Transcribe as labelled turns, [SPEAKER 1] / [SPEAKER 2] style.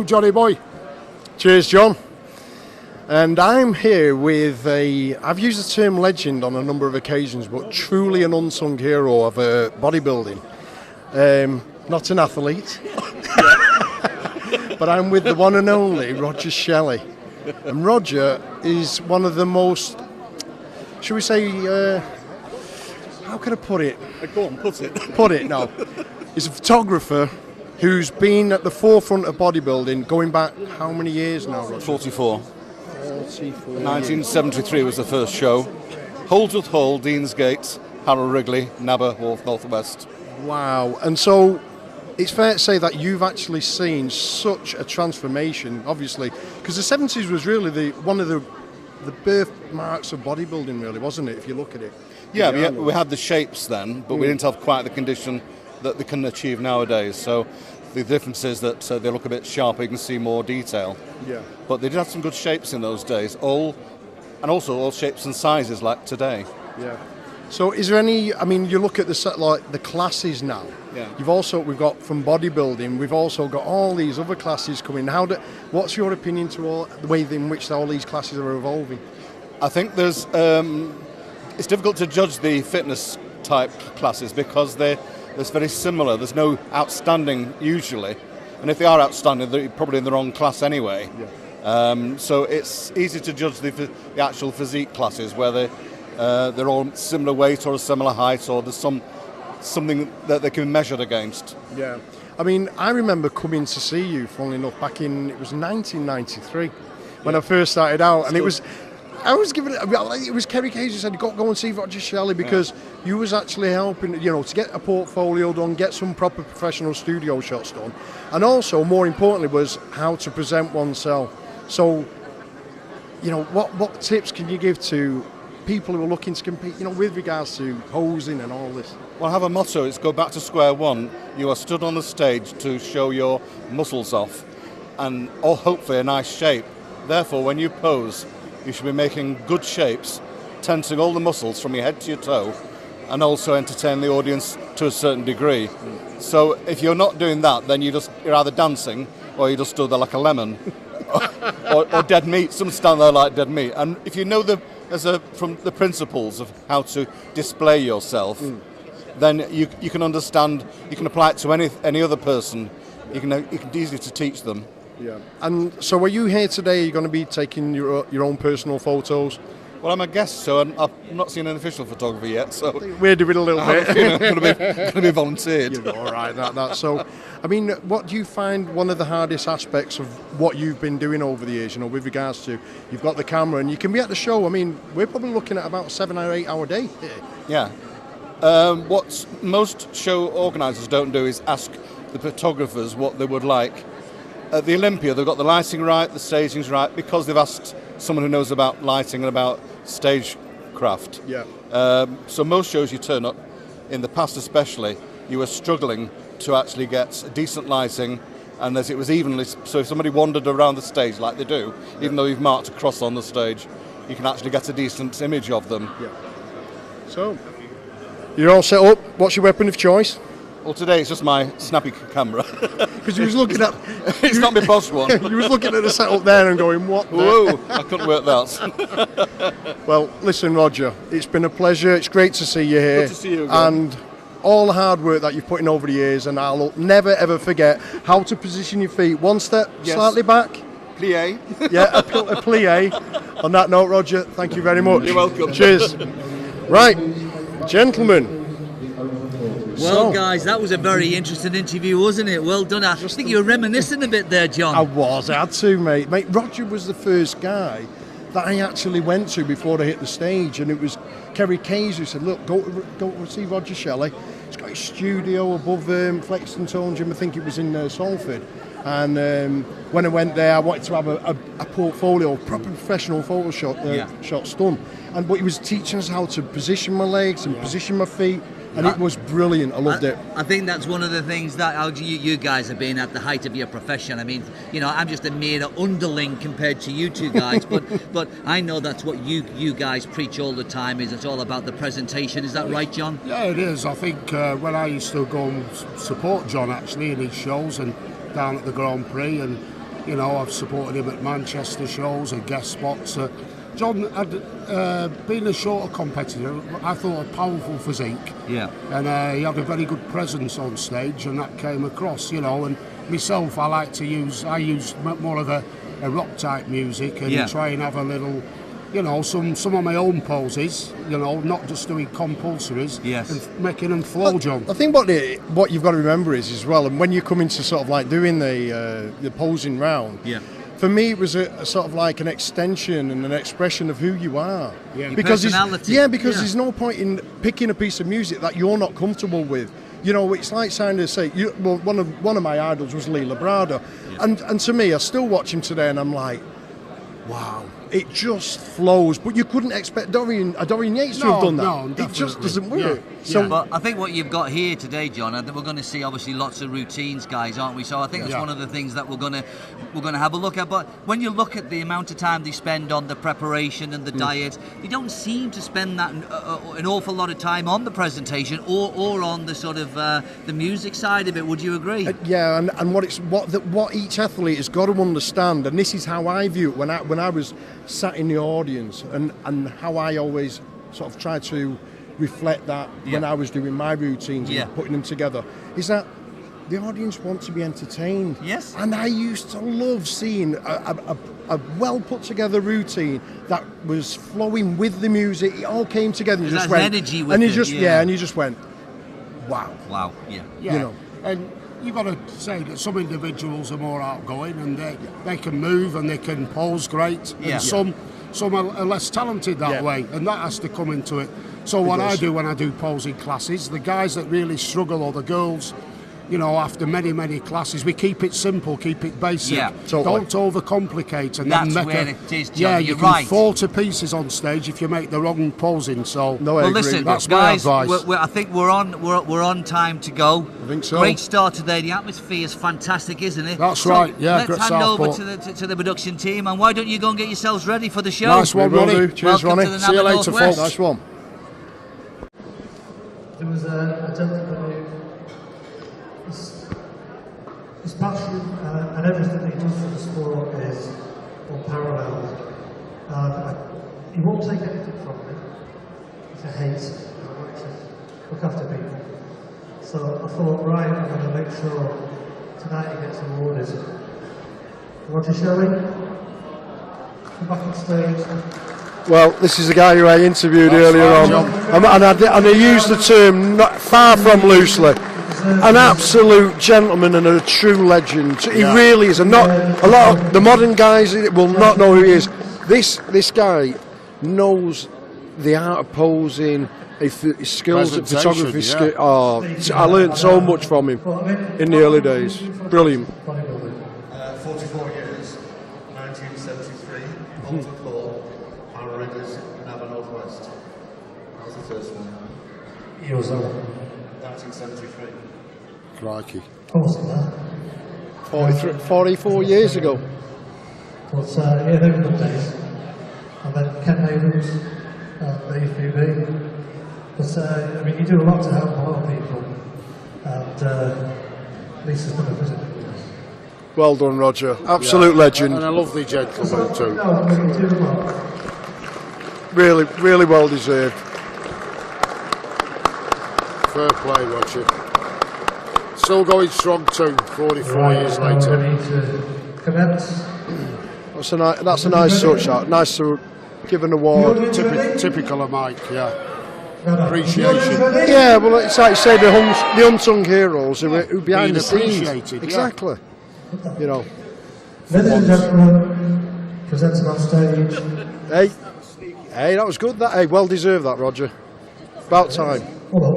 [SPEAKER 1] Johnny boy. Cheers, John. And I'm here with I've used the term legend on a number of occasions, but truly an unsung hero of bodybuilding. Not an athlete, but I'm with the one and only Roger Shelley. And Roger is one of the most, should we say, how can I put it?
[SPEAKER 2] Go on, put it.
[SPEAKER 1] Put it, no. He's a photographer who's been at the forefront of bodybuilding going back how many years now, Roger?
[SPEAKER 2] 44.
[SPEAKER 1] 44
[SPEAKER 2] 1973 was the first show. Holdsworth Hall, Deansgate, Harold Wrigley, Nabba North West.
[SPEAKER 1] Wow. And so it's fair to say that you've actually seen such a transformation, obviously, because the 70s was really one of the birthmarks of bodybuilding, really, wasn't it, if you look at it?
[SPEAKER 2] Yeah, we had the shapes then, but we didn't have quite the condition that they can achieve nowadays. So the difference is that they look a bit sharper, you can see more detail.
[SPEAKER 1] Yeah.
[SPEAKER 2] But they did have some good shapes in those days, all shapes and sizes like today.
[SPEAKER 1] Yeah. So is there any, I mean, you look at the classes now.
[SPEAKER 2] Yeah.
[SPEAKER 1] We've got from bodybuilding, we've also got all these other classes coming. What's your opinion to the way in which all these classes are evolving?
[SPEAKER 2] I think it's difficult to judge the fitness type classes because they're very similar. There's no outstanding usually, and if they are outstanding, they're probably in the wrong class anyway. Yeah. So it's easy to judge the actual physique classes where they're all similar weight or a similar height, or there's something that they can be measured against.
[SPEAKER 1] Yeah. I mean, I remember coming to see you, funnily enough, it was 1993 when I first started out, and it was Kerry Cage who said, go and see Roger Shelley, because you was actually helping, to get a portfolio done, get some proper professional studio shots done, and also, more importantly, was how to present oneself. So, what tips can you give to people who are looking to compete, with regards to posing and all this?
[SPEAKER 2] Well, I have a motto, it's go back to square one. You are stood on the stage to show your muscles off, and hopefully a nice shape. Therefore, when you pose, you should be making good shapes, tensing all the muscles from your head to your toe, and also entertain the audience to a certain degree. So if you're not doing that, then you're either dancing or you just stood there like a lemon, or dead meat. Some stand there like dead meat. And if you know from the principles of how to display yourself, then you can understand. You can apply it to any other person. You can easily to teach them.
[SPEAKER 1] Yeah. And so are you here today? Are you going to be taking your own personal photos?
[SPEAKER 2] Well, I'm a guest, so I've not seen an official photographer yet. So
[SPEAKER 1] we're doing a little bit.
[SPEAKER 2] I'm going to be volunteered.
[SPEAKER 1] All right, that. So, I mean, what do you find one of the hardest aspects of what you've been doing over the years? With regards to you've got the camera and you can be at the show. I mean, we're probably looking at about a 7 or 8 hour day here.
[SPEAKER 2] Yeah. What most show organisers don't do is ask the photographers what they would like. At the Olympia, they've got the lighting right, the staging's right, because they've asked someone who knows about lighting and about stagecraft.
[SPEAKER 1] Yeah.
[SPEAKER 2] So most shows you turn up, in the past especially, you were struggling to actually get decent lighting, and as it was evenly, so if somebody wandered around the stage like they do, even though you've marked a cross on the stage, you can actually get a decent image of them.
[SPEAKER 1] Yeah. So, you're all set up. What's your weapon of choice?
[SPEAKER 2] Well, today it's just my snappy camera.
[SPEAKER 1] Because you was looking at...
[SPEAKER 2] It's not my boss one.
[SPEAKER 1] You was looking at the setup there and going, what?
[SPEAKER 2] Whoa, I couldn't work that.
[SPEAKER 1] Well, listen, Roger, it's been a pleasure. It's great to see you here.
[SPEAKER 2] Good to see you again.
[SPEAKER 1] And all the hard work that you've put in over the years, and I'll never, ever forget how to position your feet. One step slightly back.
[SPEAKER 2] Plie.
[SPEAKER 1] Yeah, a plie. On that note, Roger, thank you very much.
[SPEAKER 2] You're welcome.
[SPEAKER 1] Cheers. Right, gentlemen.
[SPEAKER 3] Well, guys, that was a very interesting interview, wasn't it? Well done. I think you were reminiscing a bit there, John.
[SPEAKER 1] I had to, mate. Roger was the first guy that I actually went to before I hit the stage, and it was Kerry Cage who said, look, go see Roger Shelley. He's got his studio above Flexton Tone Gym. I think it was in Salford. And when I went there, I wanted to have a portfolio, proper professional photo shots done. But he was teaching us how to position my legs and position my feet. And it was brilliant. I loved it.
[SPEAKER 3] I think that's one of the things that you guys have been at the height of your profession. I mean, I'm just a mere underling compared to you two guys, but I know that's what you guys preach all the time. It's all about the presentation. Is that right, John?
[SPEAKER 4] Yeah, it is. I think when I used to go and support John actually in his shows and down at the Grand Prix, and You know, I've supported him at Manchester shows and guest spots. John had been a shorter competitor. I thought a powerful physique.
[SPEAKER 3] Yeah.
[SPEAKER 4] And he had a very good presence on stage, and that came across. You know, and myself, I use more of a rock type music and try and have a little, you know, some of my own poses, you know, not just doing compulsories, and making them flow, John.
[SPEAKER 1] I think what you've got to remember is as well, and when you come into sort of like doing the posing round, for me it was a sort of like an extension and an expression of who you are.
[SPEAKER 3] Yeah.
[SPEAKER 1] Because
[SPEAKER 3] personality.
[SPEAKER 1] There's no point in picking a piece of music that you're not comfortable with. You know, it's like trying to say, one of my idols was Lee Labrada, and to me, I still watch him today, and I'm like, wow, it just flows. But you couldn't expect Dorian Yates to have done that.
[SPEAKER 4] No,
[SPEAKER 1] it just doesn't work.
[SPEAKER 3] So, but I think what you've got here today, John, I think we're going to see obviously lots of routines, guys, aren't we? So I think that's one of the things that we're going to have a look at. But when you look at the amount of time they spend on the preparation and the diet, they don't seem to spend that an awful lot of time on the presentation or on the sort of the music side of it. Would you agree?
[SPEAKER 1] And what each athlete has got to understand, and this is how I view it when I was sat in the audience, and how I always sort of try to reflect that when I was doing my routines and putting them together, is that the audience wants to be entertained.
[SPEAKER 3] Yes.
[SPEAKER 1] And I used to love seeing a well put together routine that was flowing with the music. It all came together. And just went,
[SPEAKER 3] energy with
[SPEAKER 1] and you
[SPEAKER 3] it,
[SPEAKER 1] just and you just went, wow.
[SPEAKER 3] Wow. Yeah.
[SPEAKER 1] You know.
[SPEAKER 4] And you've got to say that some individuals are more outgoing and they can move and they can pose great. And some are less talented that way, and that has to come into it. So what I do when I do posing classes, the guys that really struggle, or the girls, you know, after many classes, we keep it simple, keep it basic.
[SPEAKER 3] Yeah,
[SPEAKER 1] totally.
[SPEAKER 4] Don't overcomplicate, and
[SPEAKER 3] that's
[SPEAKER 4] then make
[SPEAKER 3] where it is, John.
[SPEAKER 4] you
[SPEAKER 3] You're
[SPEAKER 4] can
[SPEAKER 3] right.
[SPEAKER 4] fall to pieces on stage if you make the wrong posing. So
[SPEAKER 3] well, listen,
[SPEAKER 4] that's
[SPEAKER 3] guys,
[SPEAKER 4] my advice.
[SPEAKER 3] I think we're on time to go.
[SPEAKER 1] I think so.
[SPEAKER 3] Great start today. The atmosphere is fantastic, isn't it?
[SPEAKER 4] That's right. Yeah,
[SPEAKER 3] let's
[SPEAKER 4] great
[SPEAKER 3] hand over
[SPEAKER 4] Southport.
[SPEAKER 3] to the production team, and why don't you go and get yourselves ready for the show?
[SPEAKER 4] Nice one, Ronnie.
[SPEAKER 1] Cheers,
[SPEAKER 3] Welcome
[SPEAKER 1] Ronnie.
[SPEAKER 3] to the
[SPEAKER 4] See you
[SPEAKER 3] Nabba
[SPEAKER 4] later,
[SPEAKER 3] North West.
[SPEAKER 1] Nice one.
[SPEAKER 5] There was a gentleman who, his passion and everything that he does for the sport is unparalleled. He won't take anything from me. He's a hate. I like to look after people. So I thought, right, I'm going to make sure tonight he gets awarded. Roger Shelley, come back on stage.
[SPEAKER 1] Well, this is the guy who I interviewed earlier on, and I used the term not far from loosely. An absolute gentleman and a true legend. He really is. And not a lot of the modern guys will not know who he is. This guy knows the art of posing, his skills at photography. I learned so much from him in the early days. Brilliant.
[SPEAKER 6] 44 years, 1973, Alton Floor, Power Rangers, Nabba North West. That was the first one.
[SPEAKER 5] Years old.
[SPEAKER 6] 1973.
[SPEAKER 4] Crikey.
[SPEAKER 5] I wasn't there.
[SPEAKER 1] 44 years ago.
[SPEAKER 5] But yeah, they were good days. I met Ken Abrams at the EFBB. But I mean, you do a lot to help a lot of people. And Lisa's done a visit.
[SPEAKER 1] Well done, Roger. Absolute legend.
[SPEAKER 4] And a lovely gentleman too.
[SPEAKER 5] No, I mean, you do a lot.
[SPEAKER 1] Really, really well deserved.
[SPEAKER 4] Fair play, Roger. Still going strong too, 44 years later.
[SPEAKER 5] Ready to commence.
[SPEAKER 1] That's a nice touch. Nice to give an award.
[SPEAKER 4] Typical of Mike, appreciation.
[SPEAKER 1] Yeah, well, it's like you say, the unsung heroes who behind the scenes.
[SPEAKER 4] Appreciated,
[SPEAKER 1] exactly. You know.
[SPEAKER 5] Ladies and gentlemen, presenting on stage.
[SPEAKER 1] Hey, that was good. Hey, well deserved that, Roger. About time.
[SPEAKER 5] Hold on.